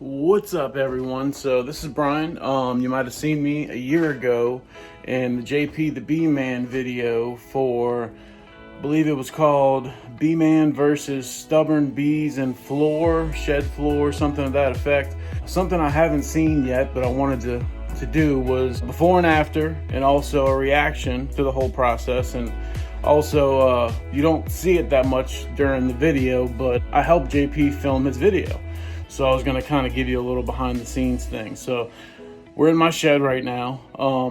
What's up, everyone? So this is Brian. You might have seen me a year ago in the JP the BEEMAN video for, I believe it was called BEEMAN versus Stubborn Bees and Floor, Shed Floor, something of that effect. Something I haven't seen yet, but I wanted to do was before and after, and also a reaction to the whole process. And also, you don't see it that much during the video, but I helped JP film his video. So I was gonna kind of give you a little behind the scenes thing. So we're in my shed right now.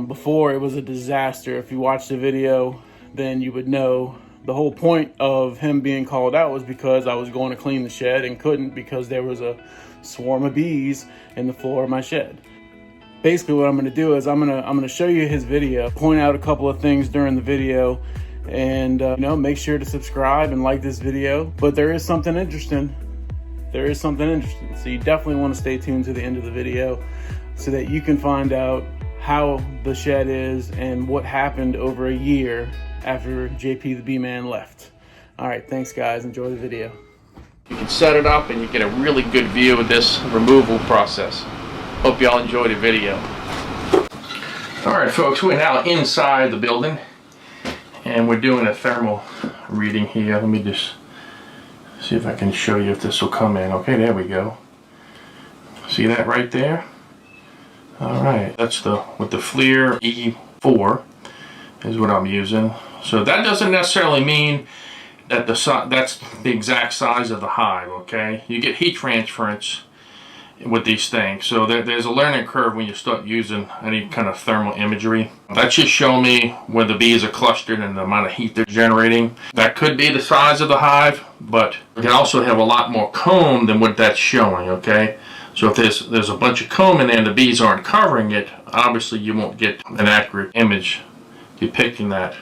Before it was a disaster. If you watched the video, then you would know the whole point of him being called out was because I was going to clean the shed and couldn't because there was a swarm of bees in the floor of my shed. Basically what I'm gonna do is I'm gonna show you his video, point out a couple of things during the video, and make sure to subscribe and like this video. But there is something interesting. So you definitely want to stay tuned to the end of the video so that you can find out how the shed is and what happened over a year after JP the BEEMAN left. All right, thanks guys, enjoy the video. You can set it up and you get a really good view of this removal process. Hope y'all enjoy the video. All right folks, we're now inside the building and we're doing a thermal reading here. Let me just see if I can show you if this will come in. Okay, there we go. See that right there? All right, that's with the FLIR E4 is what I'm using. So that doesn't necessarily mean that that's the exact size of the hive, okay? You get heat transference with these things. So there's a learning curve when you start using any kind of thermal imagery. That's just showing me where the bees are clustered and the amount of heat they're generating. That could be the size of the hive, but it can also have a lot more comb than what that's showing, okay? So if there's a bunch of comb in there and the bees aren't covering it, obviously you won't get an accurate image depicting that.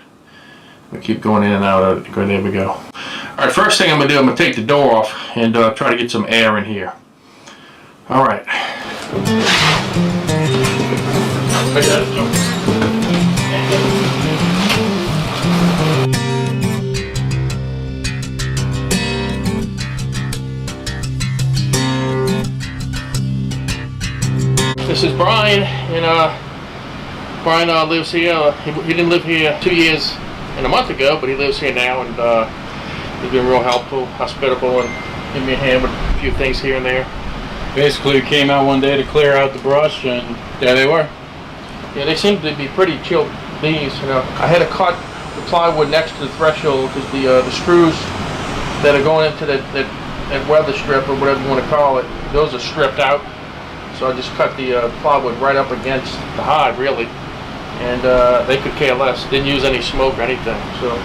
We keep going in and out of it. There we go. All right, first thing I'm gonna do, I'm gonna take the door off and try to get some air in here. All right. This is Brian, and Brian lives here. He didn't live here 2 years and a month ago, but he lives here now, and he's been real helpful, hospitable, and giving me a hand with a few things here and there. Basically came out one day to clear out the brush, and there they were. Yeah, they seem to be pretty chilled bees. I had to cut the plywood next to the threshold because the screws that are going into that weather strip, or whatever you want to call it, those are stripped out. So I just cut the plywood right up against the hive, really, and they could care less. Didn't use any smoke or anything. So,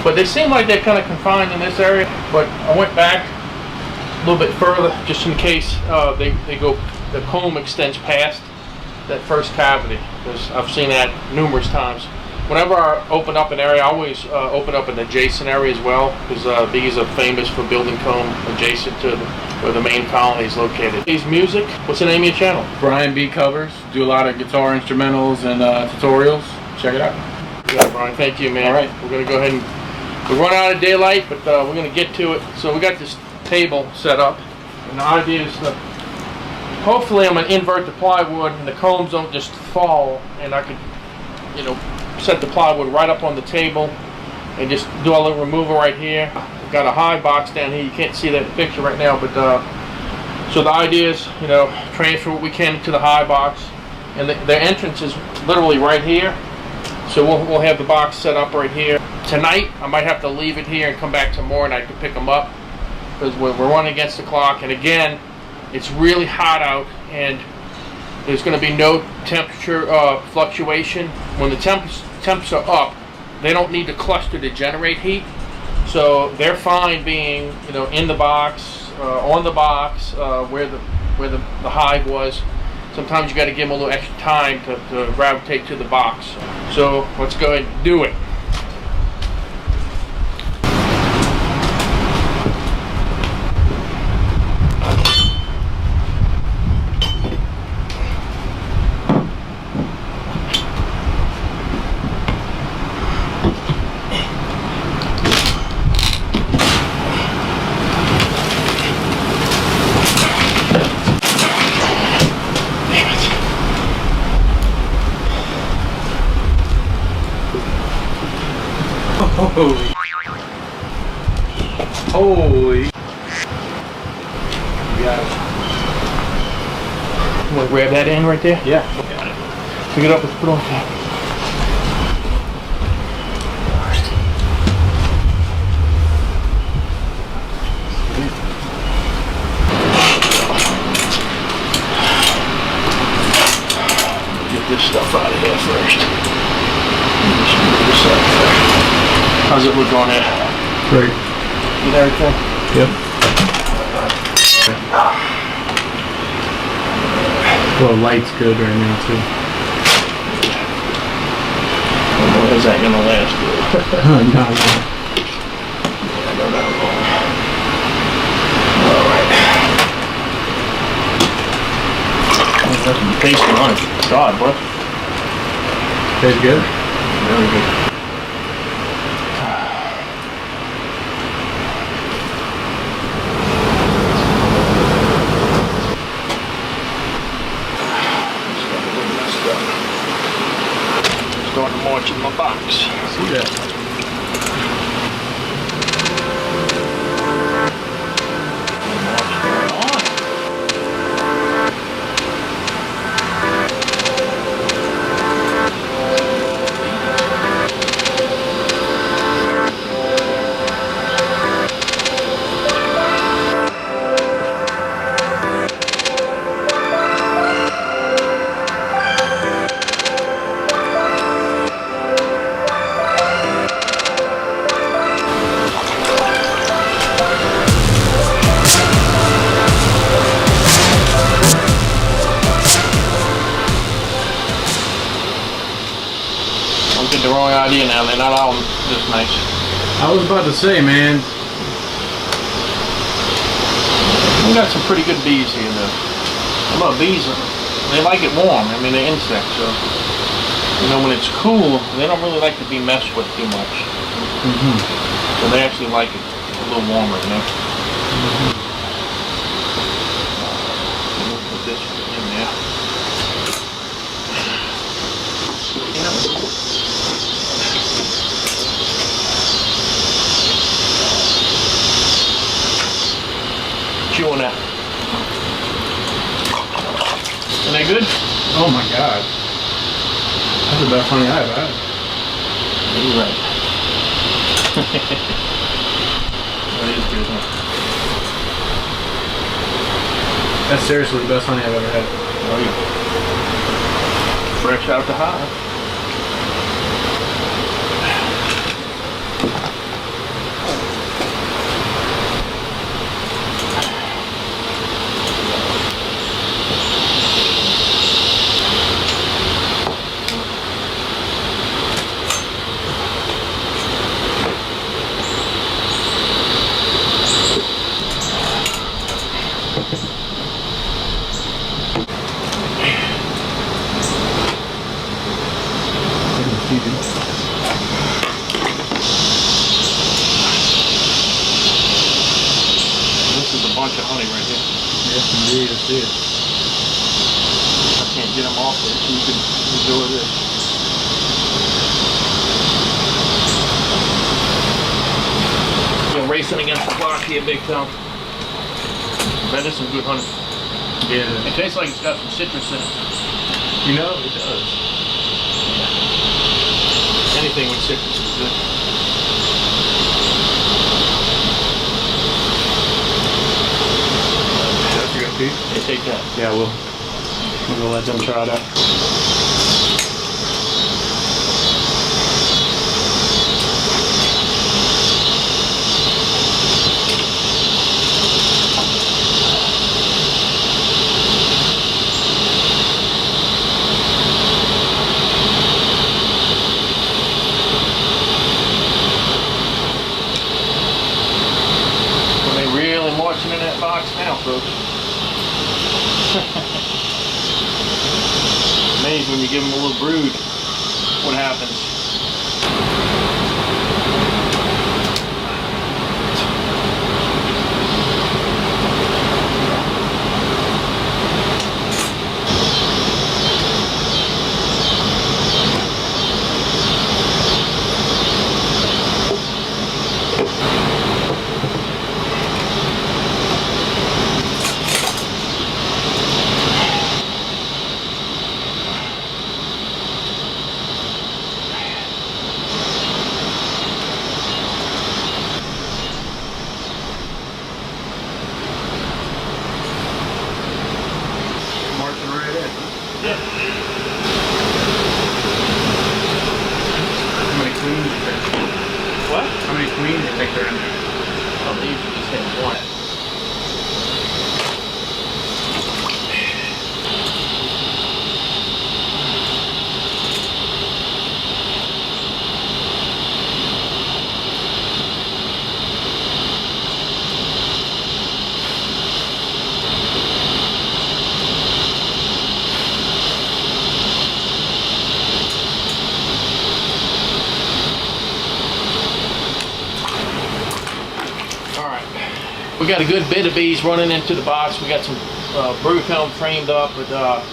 but they seem like they're kind of confined in this area. But I went back a little bit further just in case the comb extends past that first cavity, because I've seen that numerous times. Whenever I open up an area, I always open up an adjacent area as well, because bees are famous for building comb adjacent to where the main colony is located. Bees music, what's the name of your channel? Brian B Covers. Do a lot of guitar instrumentals and tutorials. Check it out. Yeah, Brian, thank you, man. All right. We're going to go ahead and we're running out of daylight, but we're going to get to it. So we got this table set up, and the idea is that hopefully I'm going to invert the plywood and the combs don't just fall, and I could set the plywood right up on the table and just do a little removal right here. I've got a hive box down here. You can't see that in the picture right now, but so the idea is transfer what we can to the hive box, and the entrance is literally right here. So we'll have the box set up right here. Tonight I might have to leave it here and come back tomorrow and I can pick them up, because we're running against the clock, and again it's really hot out and there's going to be no temperature fluctuation. When the temps are up, they don't need to cluster to generate heat, so they're fine being in the box, on the box, where the hive was. Sometimes you got to give them a little extra time to gravitate to the box. So let's go ahead and do it. Holy. Holy. Yeah. You want to grab that end right there? Yeah. Pick it up and put it on top. Get this stuff out of here first. Just move this up there. How's it look on there? Great. Get everything? Yep. Well, light's good right now too. What is that gonna last through? No. Yeah, no, no, no. Alright. Tasting on it. God, bro. Tastes good? Very good. Starting to march in my box. See that? Don't get the wrong idea now, they're not all this nice. I was about to say, man. We got some pretty good bees here though. I love bees, they like it warm. I mean, they're insects, so you know when it's cool, they don't really like to be messed with too much. So they actually like it a little warmer, you know. We'll put this in there. Chew on that. Isn't that good? Oh my god. That's the best honey I've had. You're right. That is good, huh? That's seriously the best honey I've ever had. Oh, yeah. Fresh out the hive. This is a bunch of honey right here. Yes, indeed, I see it. I can't get them off there, so you can enjoy this. You're racing against the clock here, big time. That is some good honey. Yeah. It tastes like it's got some citrus in it. You know, it does. Anything with citrus is good. That's a good piece. Hey, take that. Yeah, we'll let them try it out. Marching in that box now, folks. Amazing when you give them a little brood, what happens. Yeah. How many queens do you think? What? How many queens do you think they're in there? Oh, they usually just hit one. We got a good bit of bees running into the box. We got some brew film framed up, but I'm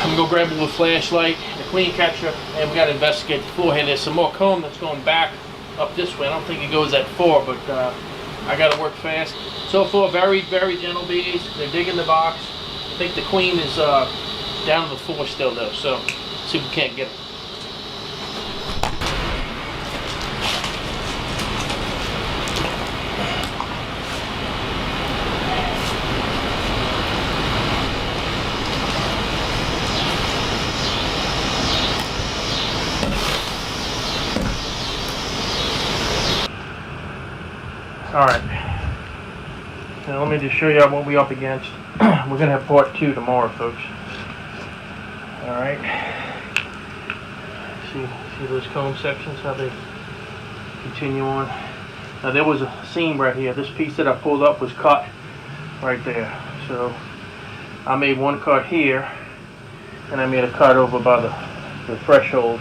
gonna go grab a little flashlight, a clean catcher, and we got to investigate the floor here. There's some more comb that's going back up this way. I don't think it goes that far, but I got to work fast. So far, very, very gentle bees. They're digging the box. I think the queen is down on the floor still though, so see if we can't get her. Alright, now let me just show you what we're up against. We're going to have part 2 tomorrow, folks. Alright, see those comb sections, how they continue on. Now there was a seam right here. This piece that I pulled up was cut right there. So I made one cut here, and I made a cut over by the threshold.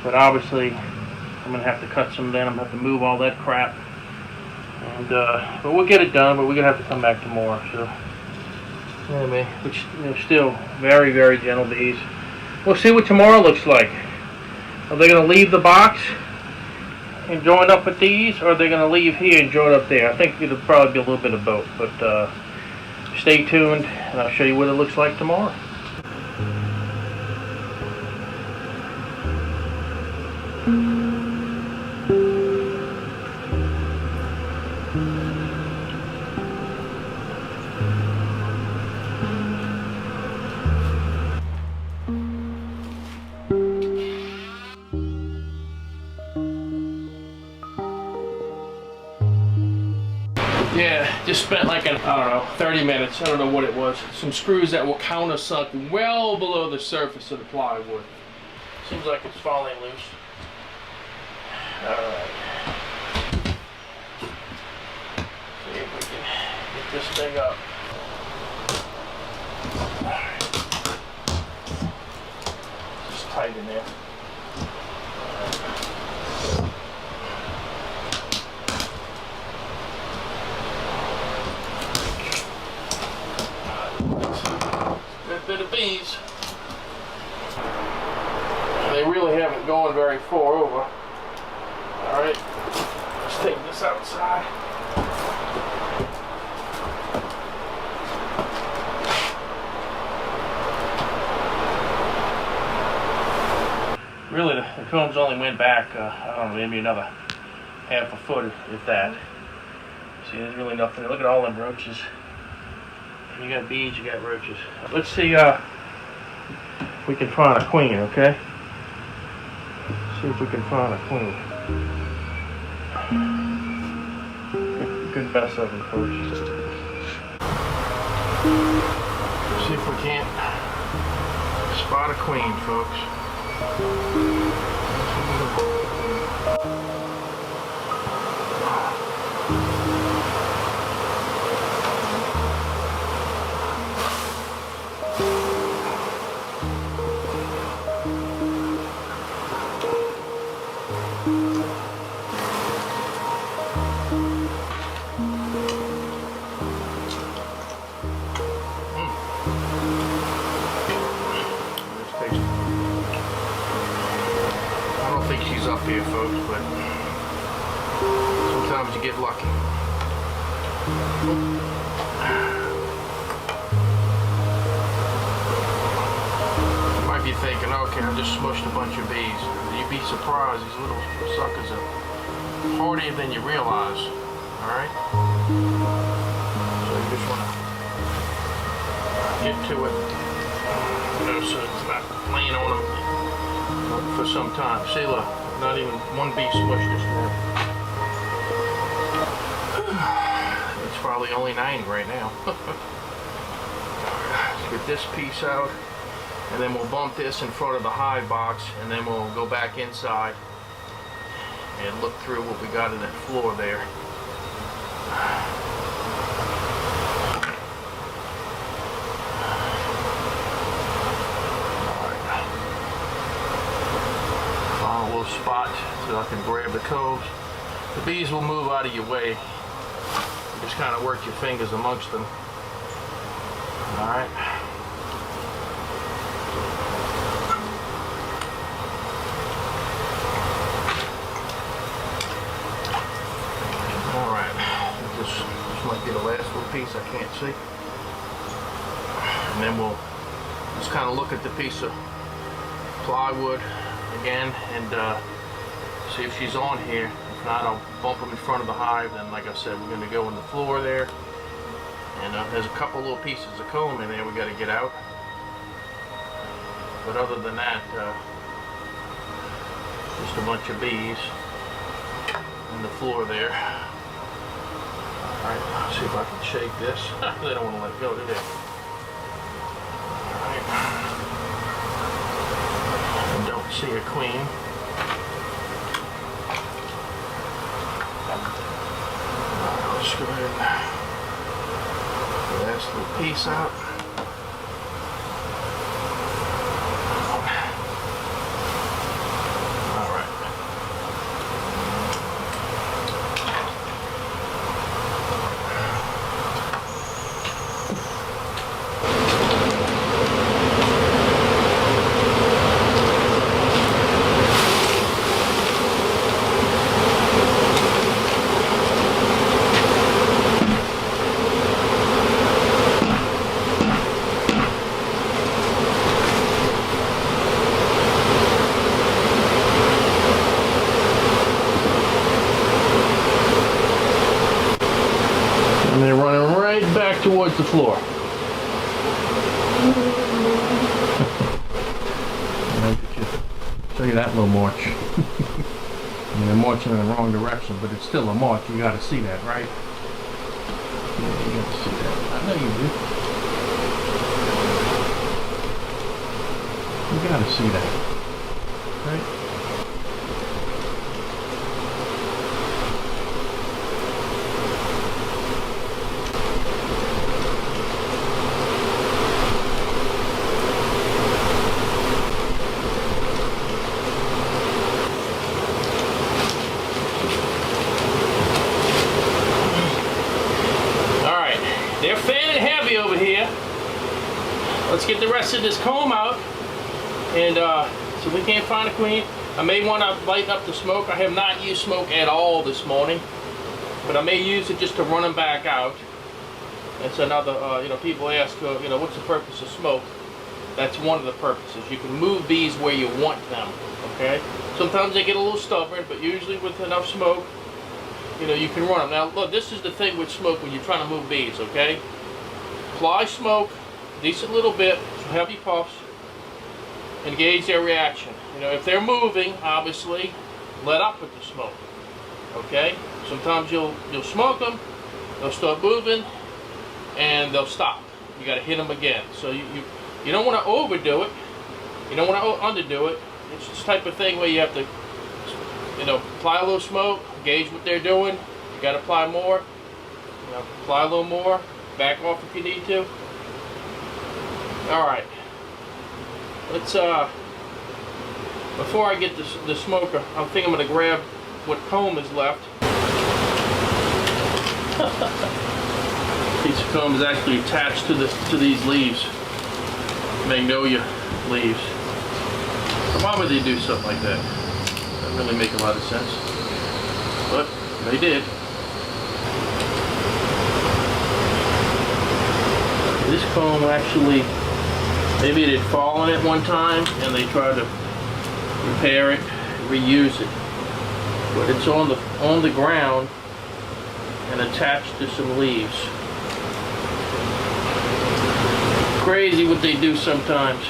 But obviously, I'm going to have to cut some then. I'm going to have to move all that crap. And but we'll get it done, but we're gonna have to come back tomorrow. So anyway, which still very, very gentle bees. We'll see what tomorrow looks like. Are they gonna leave the box and join up with these, or are they gonna leave here and join up there? I think it'll probably be a little bit of both, but stay tuned and I'll show you what it looks like tomorrow. Yeah, just spent like I don't know, 30 minutes. I don't know what it was. Some screws that were countersunk well below the surface of the plywood. Seems like it's falling loose. Alright. See if we can get this thing up. Alright. Just tight in there. Bit of bees. They really haven't gone very far over. Alright, let's take this outside. Really, the combs only went back, I don't know, maybe another half a foot, if that. See, there's really nothing there. Look at all them roaches. You got bees, you got roaches. Let's see if we can find a queen, okay? See if we can find a queen. Good mess of them first. See if we can't spot a queen, folks. She's up here, folks, but sometimes you get lucky. You might be thinking, okay, I just smushed a bunch of bees. You'd be surprised, these little suckers are hardier than you realize. Alright? So you just want to get to it. You know, so it's not laying on them for some time. See, look, not even one bee smushed this now. It's probably only 9 right now. Let's get this piece out, and then we'll bump this in front of the hive box, and then we'll go back inside and look through what we got in that floor there. Find a little spot so I can grab the combs. The bees will move out of your way. You just kind of work your fingers amongst them. All right. All right. This might be the last little piece I can't see. And then we'll just kind of look at the piece of plywood again and see if she's on here. If not, I'll bump them in front of the hive. Then, like I said, we're going to go in the floor there. And there's a couple little pieces of comb in there we got to get out. But other than that, just a bunch of bees in the floor there. Alright, let's see if I can shake this. They don't want to let go, do they? Alright. I don't see a queen. Let's go ahead and last little piece out. Alright. And they're running right back towards the floor. Show you that little march. I mean, they're marching in the wrong direction, but it's still a march. You got to see that, right? Yeah, you got to see that. I know you do. You got to see that, right? They're fanning heavy over here. Let's get the rest of this comb out. And so we can't find a queen. I may want to lighten up the smoke. I have not used smoke at all this morning, but I may use it just to run them back out. That's another, you know, people ask, you know, what's the purpose of smoke? That's one of the purposes. You can move bees where you want them, okay? Sometimes they get a little stubborn, but usually with enough smoke, you know, you can run them. Now, look, this is the thing with smoke when you're trying to move bees, okay? Apply smoke, decent little bit, some heavy puffs, and gauge their reaction. You know, if they're moving, obviously, let up with the smoke, okay? Sometimes you'll smoke them, they'll start moving, and they'll stop. You got to hit them again. So you don't want to overdo it. You don't want to underdo it. It's this type of thing where you have to, you know, apply a little smoke, gauge what they're doing. You got to apply more. You know, apply a little more. Back off if you need to. All right. Let's before I get the smoker, I think I'm going to grab what comb is left. Piece of comb is actually attached to these leaves, magnolia leaves. So why would they do something like that? Doesn't really make a lot of sense, but they did. This comb actually, maybe it had fallen at one time and they tried to repair it, reuse it, but it's on the ground and attached to some leaves. Crazy what they do sometimes.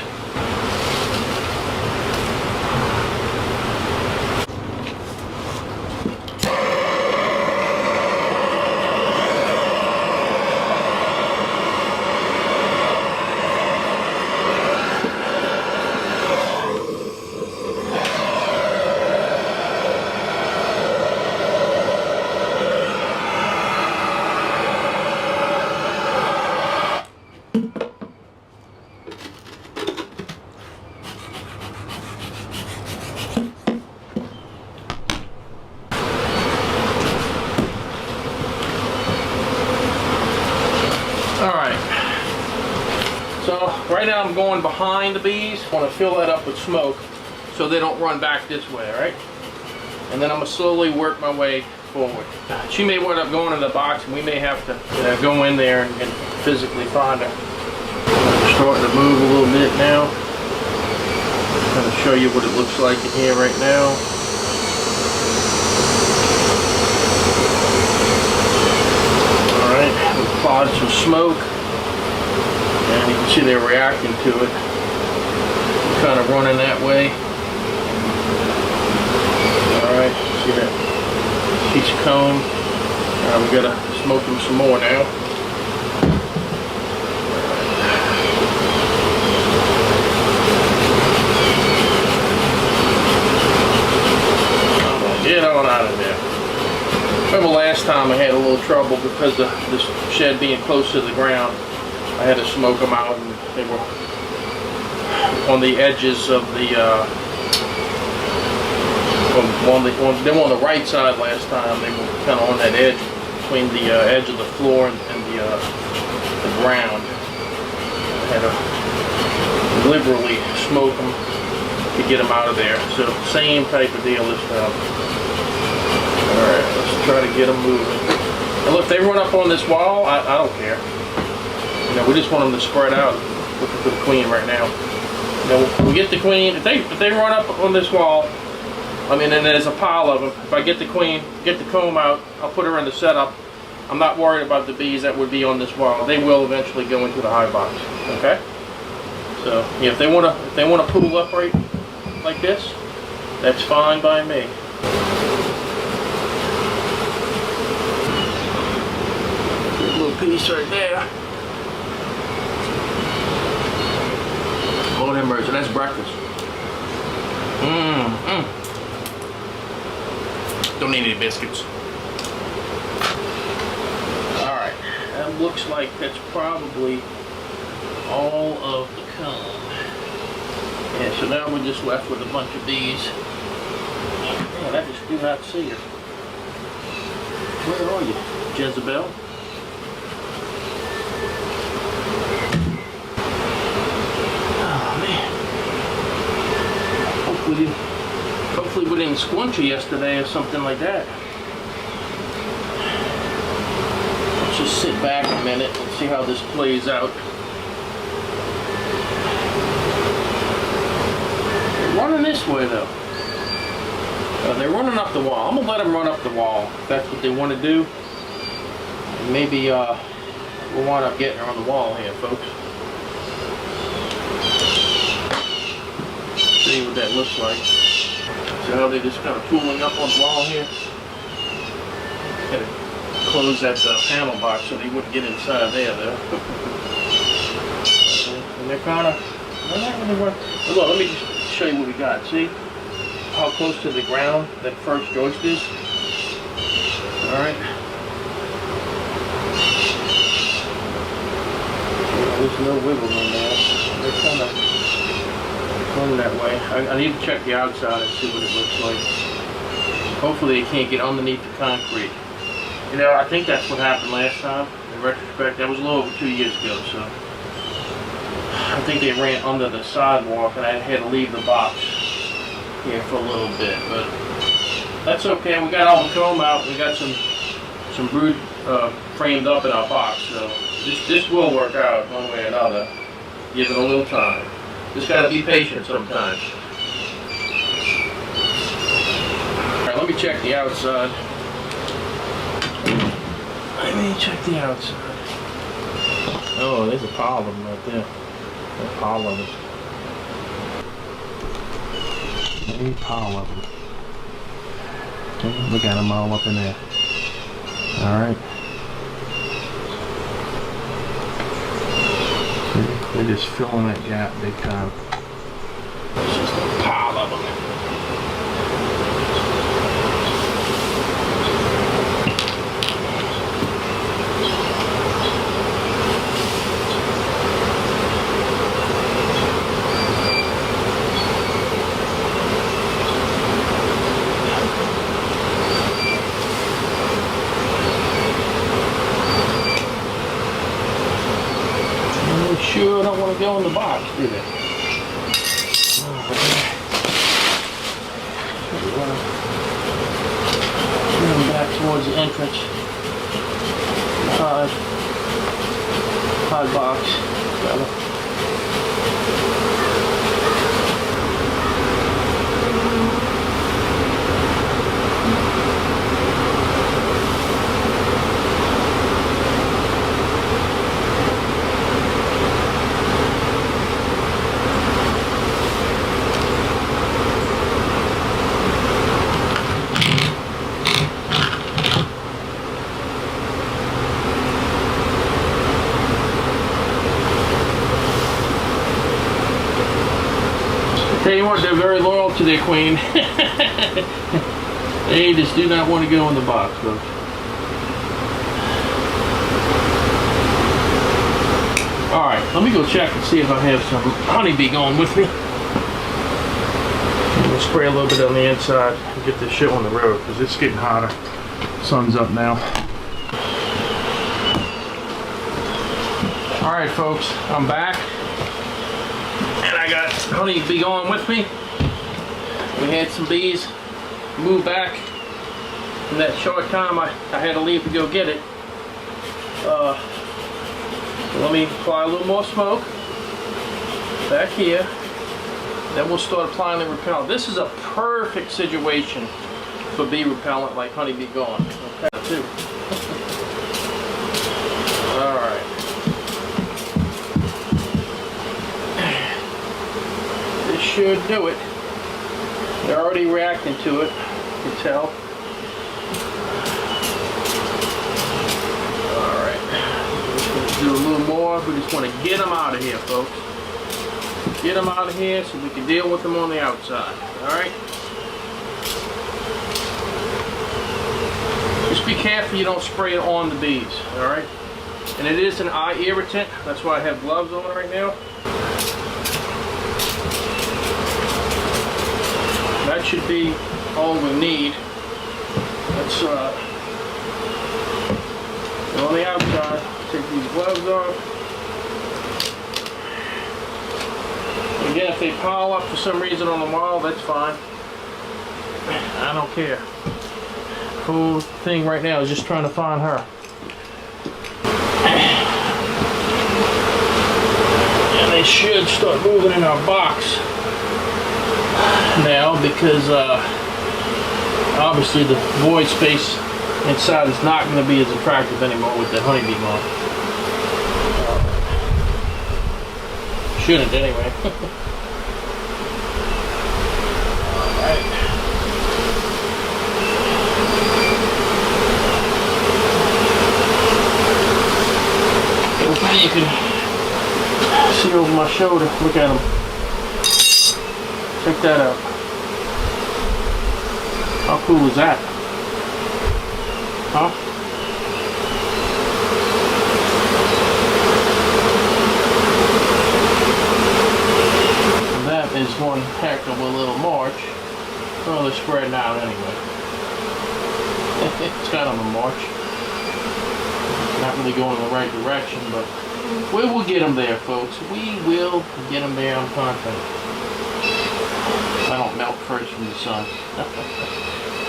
So right now I'm going behind the bees. I want to fill that up with smoke so they don't run back this way, all right? And then I'm going to slowly work my way forward. She may wind up going in the box, and we may have to go in there and physically find her. I'm starting to move a little bit now. I'm going to show you what it looks like in here right now. Alright, we applied some smoke, and you can see they're reacting to it. Kind of running that way. Alright, see that piece of comb. We gotta smoke them some more now. Get on out of there. Remember last time I had a little trouble because of this shed being close to the ground. I had to smoke them out, and they were on the edges of the they were on the right side last time. They were kind of on that edge between the edge of the floor and the ground. I had to liberally smoke them to get them out of there. So same type of deal this time. Alright, let's try to get them moving. And look, they run up on this wall, I don't care. You know, we just want them to spread out. Looking for the queen right now. You know, we get the queen, if they run up on this wall, I mean, and there's a pile of them. If I get the queen, get the comb out, I'll put her in the setup. I'm not worried about the bees that would be on this wall. They will eventually go into the hive box. Okay? So yeah, if they wanna pool up right like this, that's fine by me. Good little piece right there. Lord have mercy, that's breakfast. Don't need any biscuits. Alright, that looks like that's probably all of the comb. Yeah, so now we're just left with a bunch of bees. Man, I just do not see her. Where are you, Jezebel? Oh man. Hopefully we didn't squinch her yesterday or something like that. Let's just sit back a minute and see how this plays out. They're running this way though. They're running up the wall. I'm gonna let them run up the wall if that's what they want to do. And maybe we'll wind up getting her on the wall here, folks. See what that looks like. So how they're just kind of pooling up on the wall here. Gotta close that panel box so they wouldn't get inside there though. And they're kind of, they're not really working. Look, let me just show you what we got. See how close to the ground that first joist is? Alright. There's no wiggle room there. They're kind of going that way. I need to check the outside and see what it looks like. Hopefully they can't get underneath the concrete. You know, I think that's what happened last time. In retrospect, that was a little over 2 years ago, so I think they ran under the sidewalk and I had to leave the box here for a little bit, but that's okay. We got all the comb out. We got some brood framed up in our box, so this will work out one way or another. Give it a little time. Just gotta be patient sometimes. Alright, let me check the outside. Let me check the outside. Oh, there's a pile of them right there. A pile of them. A pile of them. Okay, look at them all up in there. Alright. They're just filling that gap big time. It's just a pile of them. They sure don't want to go in the box, do they? Turn them back towards the entrance. Hot box. Tell you what, they're very loyal to their queen. They just do not want to go in the box, folks. Alright, let me go check and see if I have some honeybee going with me. I'm going to spray a little bit on the inside and get this shit on the road because it's getting hotter. Sun's up now. Alright folks, I'm back. And I got honeybee going with me. We had some bees move back in that short time I had to leave to go get it. So let me apply a little more smoke back here. Then we'll start applying the repellent. This is a perfect situation for bee repellent like honeybee gone. Okay, too. All right. This should do it. They're already reacting to it, you can tell. Alright, just going to do a little more. We just want to get them out of here, folks. Get them out of here so we can deal with them on the outside. Alright? Just be careful you don't spray it on the bees. Alright? And it is an eye irritant. That's why I have gloves on right now. That should be all we need. Let's on the outside, take these gloves off. Again, if they pile up for some reason on the wall, that's fine. I don't care. The whole thing right now is just trying to find her. And they should start moving in our box now because obviously the void space inside is not going to be as attractive anymore with the honeybee gone. Shouldn't anyway. Alright. You can see over my shoulder. Look at them. Check that out. How cool is that? Huh? That is one heck of a little march. Well, they're spreading out anyway. It's kind of a march. Not really going in the right direction, but we will get them there, folks. We will get them there, I'm confident. I don't melt first from the sun.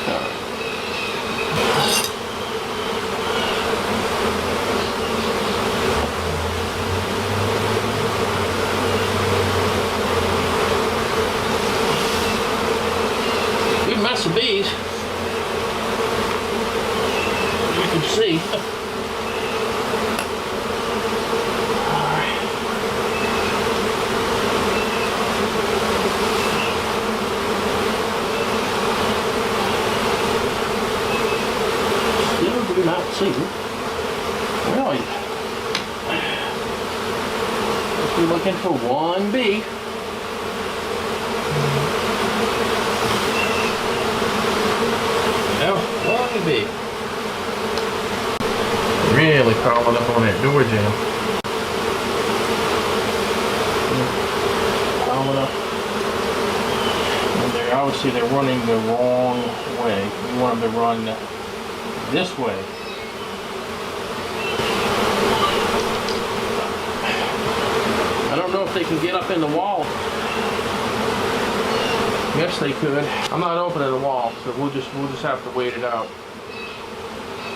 Alright. Good mess of bees. You can see. Not see. Really? If we're looking for one bee. No, one bee. Really piling up on that door jamb. Piling up. And obviously they're running the wrong way. We want them to run this way. they can get up in the wall. Yes, they could. I'm not opening the wall, so we'll just have to wait it out.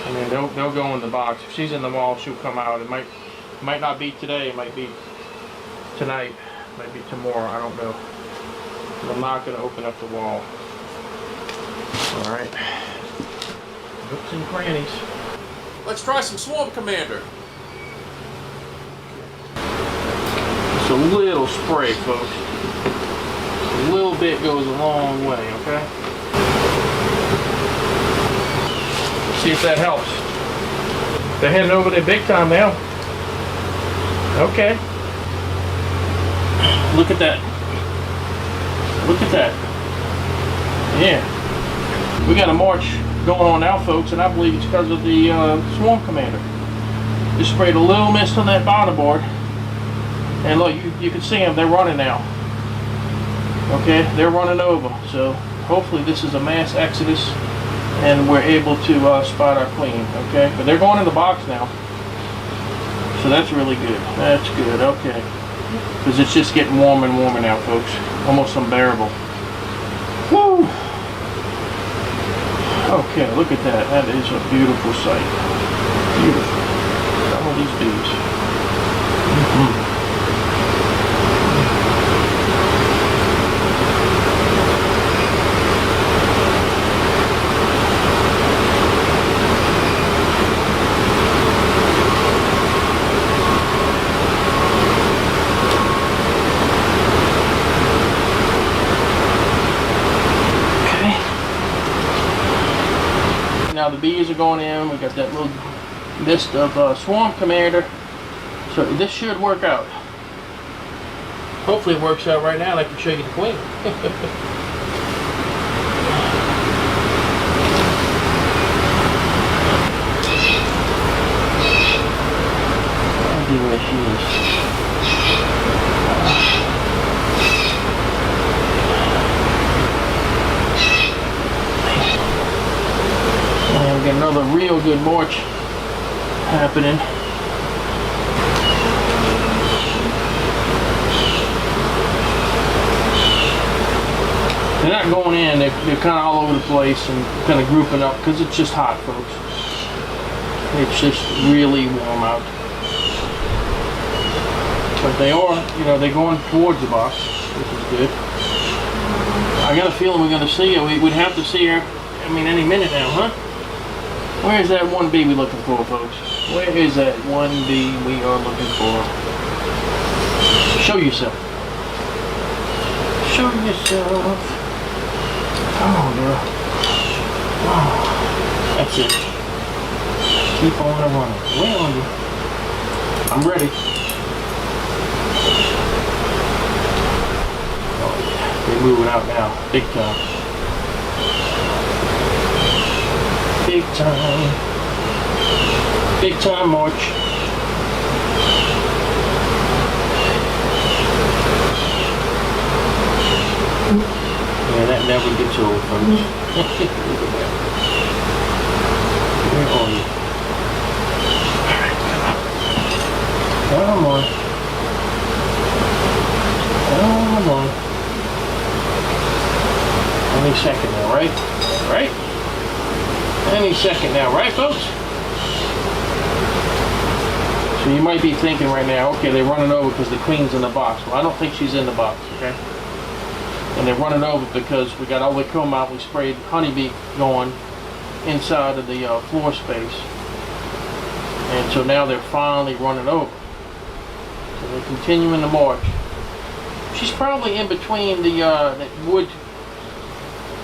I mean, they'll go in the box. If she's in the wall, she'll come out. It might not be today. It might be tonight. It might be tomorrow. I don't know. But I'm not going to open up the wall. All right. Nooks and crannies. Let's try some Swarm Commander. Just a little spray, folks. A little bit goes a long way, okay? See if that helps. They're heading over there big time now. Okay. Look at that. Look at that. Yeah. We got a march going on now, folks, and I believe it's because of the Swarm Commander. Just sprayed a little mist on that bottom board. And look, you can see them, they're running now. Okay, they're running over. So hopefully this is a mass exodus and we're able to spot our queen. Okay, but they're going in the box now. So that's really good. That's good, okay. Because it's just getting warmer and warmer now, folks. Almost unbearable. Woo! Okay, look at that. That is a beautiful sight. Beautiful. All these bees. Mm-hmm. Now the bees are going in. We got that little mist of Swarm Commander. So this should work out. Hopefully it works out right now and I can show you the queen. I'll see where she is. And we got another real good march happening. They're not going in, they're kind of all over the place and kind of grouping up because it's just hot, folks. It's just really warm out. But they are, you know, they're going towards the box, which is good. I got a feeling we're going to see her. We'd have to see her, I mean, any minute now, huh? Where's that one bee we're looking for, folks? Where is that one bee we are looking for? Show yourself. Show yourself. Oh, girl. Oh, that's it. Keep on running. Where are you? I'm ready. Oh, yeah. They're moving out now. Big time. Big time. Big time march. Yeah, that never gets old, folks. Where are you? Alright, come on. Come on. Any second now, right? Right? Any second now, right, folks? So you might be thinking right now, okay, they're running over because the queen's in the box. Well, I don't think she's in the box, okay? And they're running over because we got all the comb out. We sprayed honeybee going inside of the floor space. And so now they're finally running over. So they're continuing the march. She's probably in between the that wood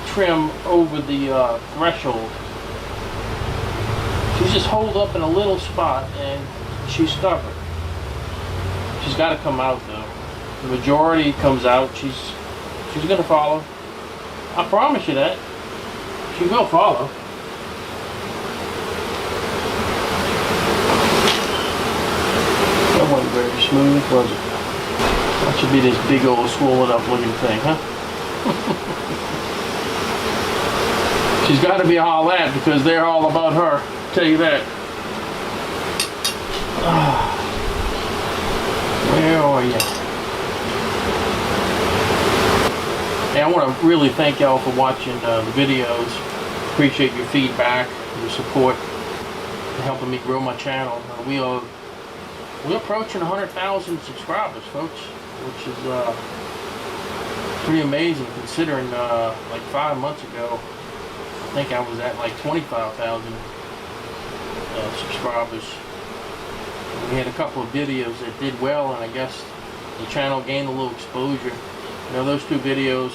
trim over the threshold. She's just holed up in a little spot and she's stubborn. She's got to come out though. The majority comes out. She's going to follow. I promise you that. She will follow. That wasn't very smooth, was it? That should be this big old swollen up looking thing, huh? She's got to be all that because they're all about her. I'll tell you that. Where are you? I want to really thank y'all for watching the videos. Appreciate your feedback, your support, helping me grow my channel. We're approaching 100,000 subscribers, folks, which is pretty amazing considering like 5 months ago, I think I was at like 25,000 subscribers. We had a couple of videos that did well, and I guess the channel gained a little exposure. You know, those two videos,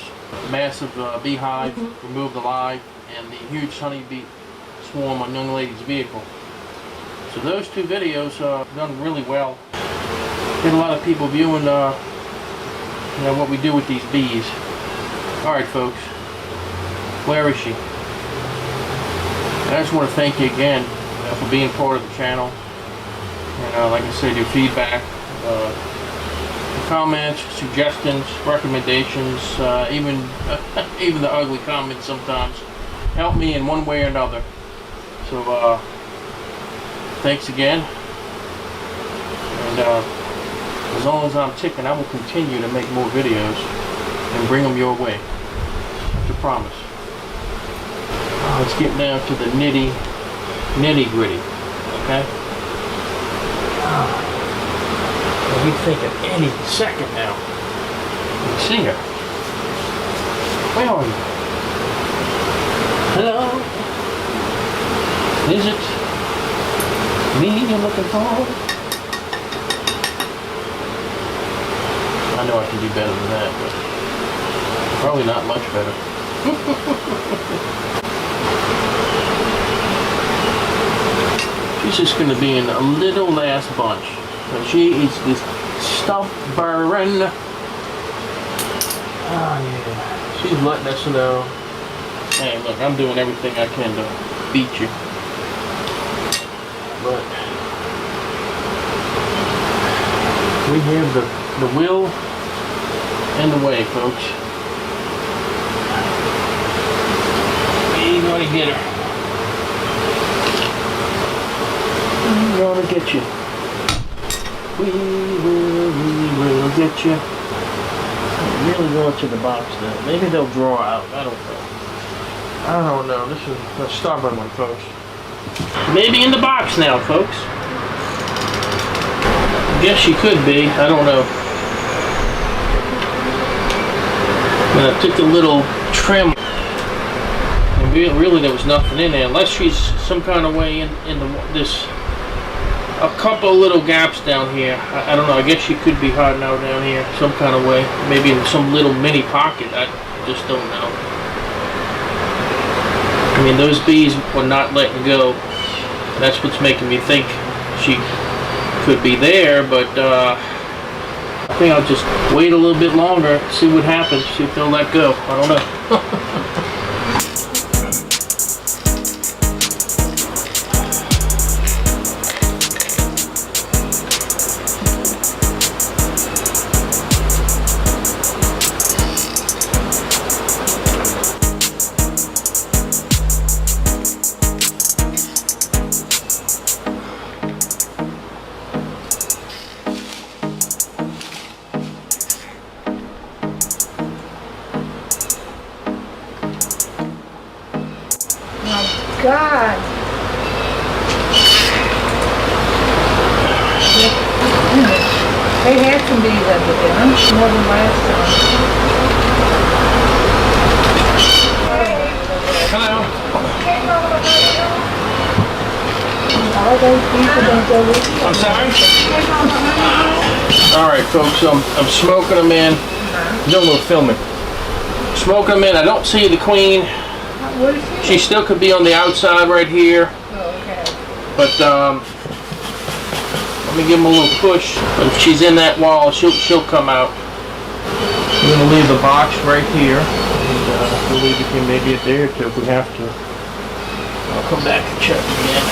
massive beehive, removed alive, and the huge honeybee swarm on young lady's vehicle. So those two videos done really well. Get a lot of people viewing, you know, what we do with these bees. All right, folks, where is she? I just want to thank you again for being part of the channel. And like I said, your feedback, comments, suggestions, recommendations, even even the ugly comments sometimes help me in one way or another. So thanks again, and as long as I'm ticking, I will continue to make more videos and bring them your way. That's a promise. Let's get down to the nitty gritty, okay? We think of any second now. Singer, where are you? Hello? Is it me you're looking for? I know I can do better than that, but probably not much better. She's just going to be in a little last bunch. And she is this stubborn. Oh yeah. She's letting us know, hey look, I'm doing everything I can to beat you. But we have the will and the way, folks. We're gonna get her. We're gonna get you. We will get you. I'm really going to the box now. Maybe they'll draw out. I don't know. I don't know. This is a stubborn one, folks. Maybe in the box now, folks. I guess she could be. I don't know. And I took a little trim. And really, there was nothing in there, unless she's some kind of way in this. A couple little gaps down here. I don't know. I guess she could be hiding out down here some kind of way. Maybe in some little mini pocket. I just don't know. I mean, those bees were not letting go. That's what's making me think she could be there, but I think I'll just wait a little bit longer, see what happens, see if they'll let go. I don't know. God. They had some bees up there, huh? More than last time. Hello. All those people don't go with you. I'm sorry? Alright folks, I'm smoking them in. Doing a little filming. Smoking them in. I don't see the queen. What is She still could be on the outside right here. Oh, okay. But let me give him a little push. But if she's in that wall, she'll come out. I'm gonna leave the box right here, and we'll leave it here maybe a day or two if we have to. I'll come back and check again.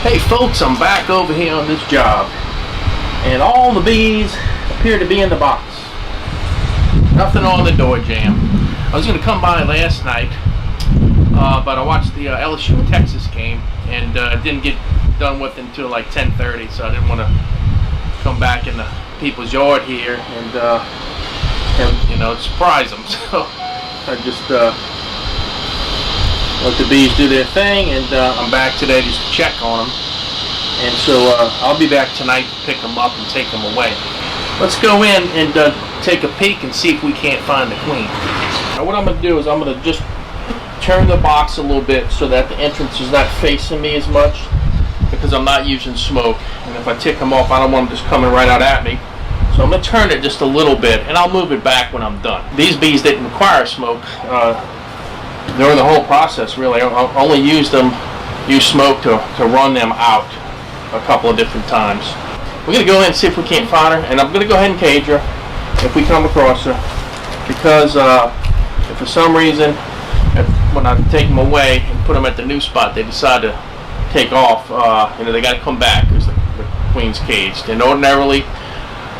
Hey folks, I'm back over here on this job, and all the bees appear to be in the box. Nothing on the door jamb. I was going to come by last night, but I watched the LSU Texas game and didn't get done with it until like 10:30, so I didn't want to come back in the people's yard here and you know, surprise them. So I just let the bees do their thing, and I'm back today just to check on them. And so I'll be back tonight to pick them up and take them away. Let's go in and take a peek and see if we can't find the queen. Now what I'm going to do is I'm going to just turn the box a little bit so that the entrance is not facing me as much, because I'm not using smoke, and if I tick them off, I don't want them just coming right out at me. So I'm going to turn it just a little bit, and I'll move it back when I'm done. These bees didn't require smoke during the whole process, really. I only use smoke to run them out a couple of different times. We're going to go ahead and see if we can't find her, and I'm going to go ahead and cage her if we come across her, because if for some reason, when I take them away and put them at the new spot, they decide to take off, you know, they got to come back because the queen's caged. And ordinarily,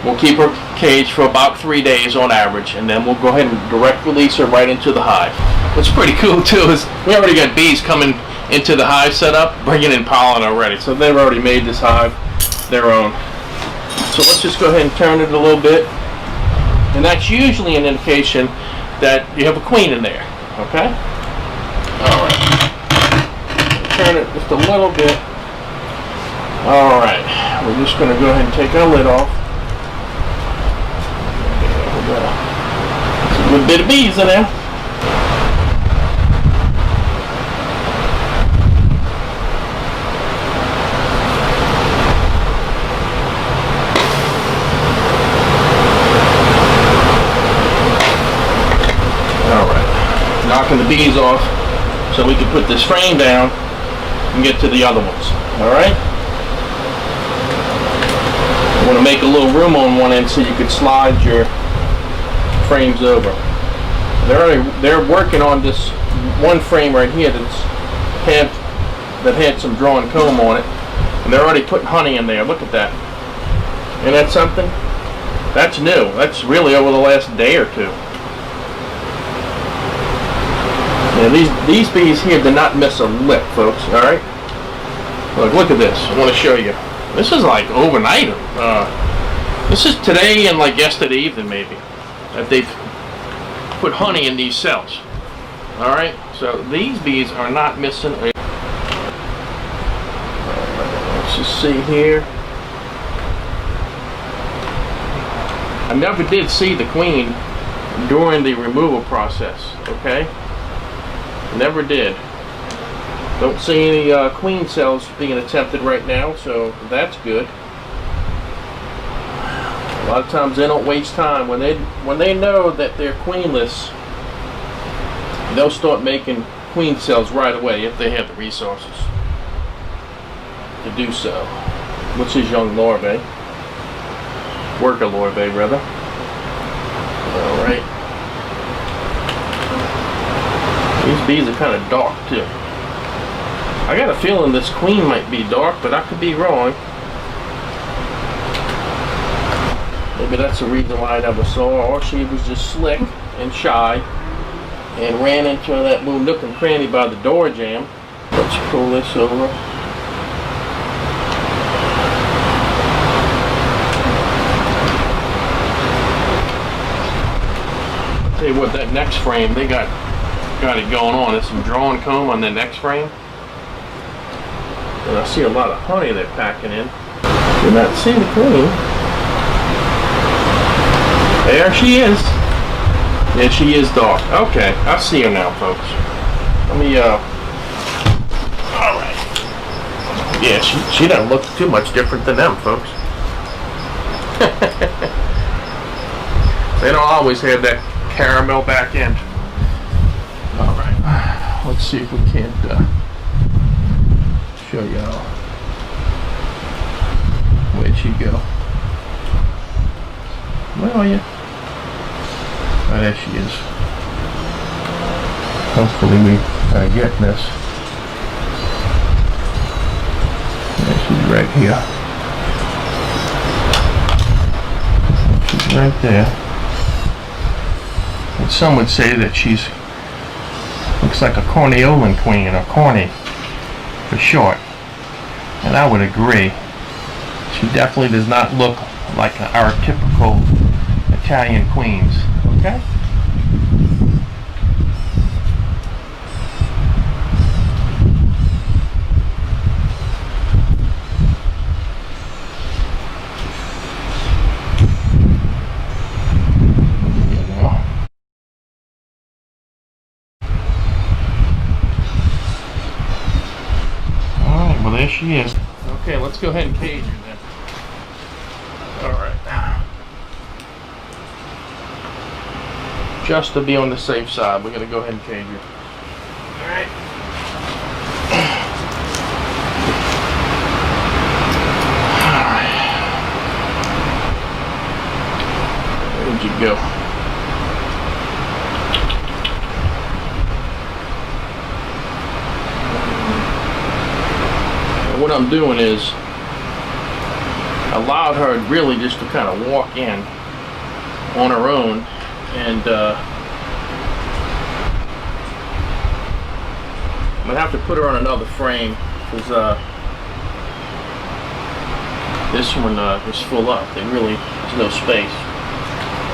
we'll keep her caged for about 3 days on average, and then we'll go ahead and direct release her right into the hive. What's pretty cool too is we already got bees coming into the hive setup, bringing in pollen already. So they've already made this hive their own. So let's just go ahead and turn it a little bit, and that's usually an indication that you have a queen in there. Okay. All right. Turn it just a little bit. All right. We're just going to go ahead and take our lid off. There's a good bit of bees in there. Knocking the bees off so we can put this frame down and get to the other ones. Alright? I want to make a little room on one end so you could slide your frames over. They're working on this one frame right here that had some drawn comb on it, and they're already putting honey in there. Look at that. Isn't that something? That's new. That's really over the last day or two. Now these bees here did not miss a lick, folks. All right. Look at this. I want to show you. This is like overnight. This is today and like yesterday evening maybe that they've put honey in these cells. All right. So these bees are not missing a. Let's just see here. I never did see the queen during the removal process. Okay. Never did. Don't see any queen cells being attempted right now, so that's good. A lot of times they don't waste time. When they know that they're queenless, they'll start making queen cells right away if they have the resources to do so. What's his young larvae? Worker larvae, rather. All right. These bees are kind of dark too. I got a feeling this queen might be dark, but I could be wrong. Maybe that's the reason why I never saw her, or she was just slick and shy and ran into that little nook and cranny by the door jamb. Let's pull this over. I'll tell you what, that next frame, they got it going on. There's some drawn comb on the next frame, and I see a lot of honey they're packing in. Do not see the queen. There she is. Yeah, she is dark. Okay, I see her now, folks. Let me all right. Yeah, she doesn't look too much different than them, folks. They don't always have that caramel back end. Let's see if we can't show y'all. Where'd she go? Where are you? Oh, there she is. Hopefully we are getting this. Yeah, she's right here. She's right there. And some would say that she's looks like a Corniolan queen, or Corny for short, and I would agree. She definitely does not look like our typical Italian queens. Okay. Alright, well there she is. Okay, let's go ahead and cage her then. Alright. Just to be on the safe side, we're going to go ahead and cage her. Alright. Alright. Where'd you go? What I'm doing is allowed her really just to kind of walk in on her own, and I'm gonna have to put her on another frame because this one is full up. There's no space.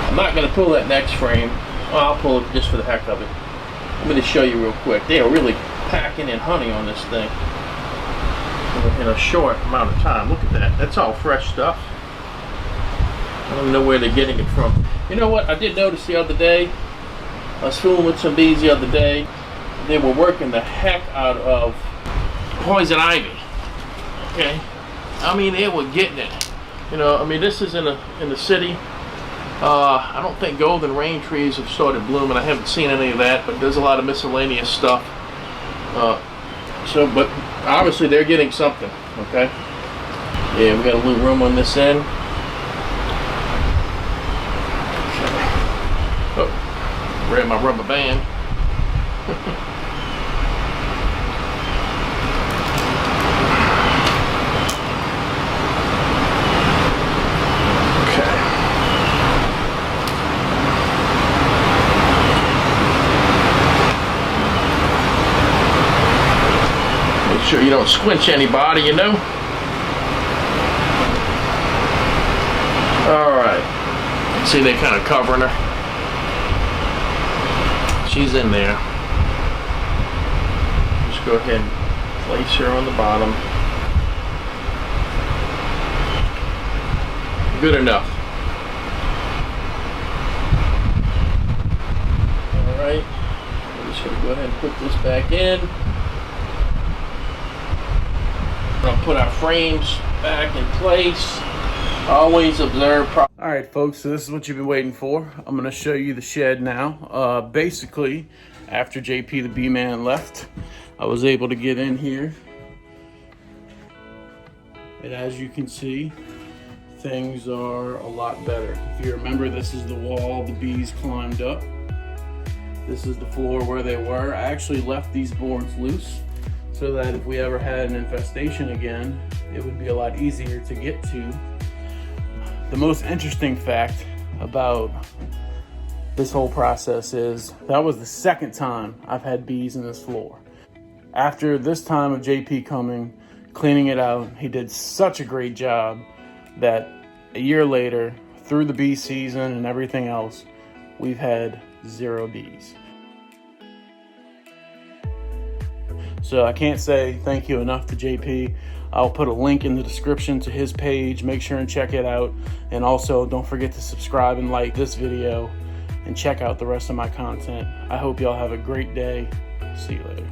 I'm not gonna pull that next frame. Well, I'll pull it just for the heck of it. I'm gonna show you real quick. They are really packing in honey on this thing in a short amount of time. Look at that. That's all fresh stuff. I don't know where they're getting it from. You know what? I did notice the other day. I was fooling with some bees the other day. They were working the heck out of poison ivy. Okay. I mean, they were getting it. You know, I mean, this is in the city. I don't think golden rain trees have started blooming. I haven't seen any of that, but there's a lot of miscellaneous stuff. But obviously they're getting something, okay? Yeah, we got a little room on this end. Oh, grab my rubber band. Sure you don't squinch anybody, you know. Alright. See, they kind of covering her. She's in there. Just go ahead and place her on the bottom. Good enough. Alright. I'm just going to go ahead and put this back in. Gonna put our frames back in place. Always observe. All right, folks, so this is what you've been waiting for. I'm gonna show you the shed now. Basically, after JP the B-Man left, I was able to get in here. And as you can see, things are a lot better. If you remember, this is the wall the bees climbed up. This is the floor where they were. I actually left these boards loose, so that if we ever had an infestation again, it would be a lot easier to get to. The most interesting fact about this whole process is that was the second time I've had bees in this floor. After this time of JP coming, cleaning it out, he did such a great job that a year later, through the bee season and everything else, we've had 0 bees. So I can't say thank you enough to JP. I'll put a link in the description to his page. Make sure and check it out. And also don't forget to subscribe and like this video and check out the rest of my content. I hope y'all have a great day. See you later.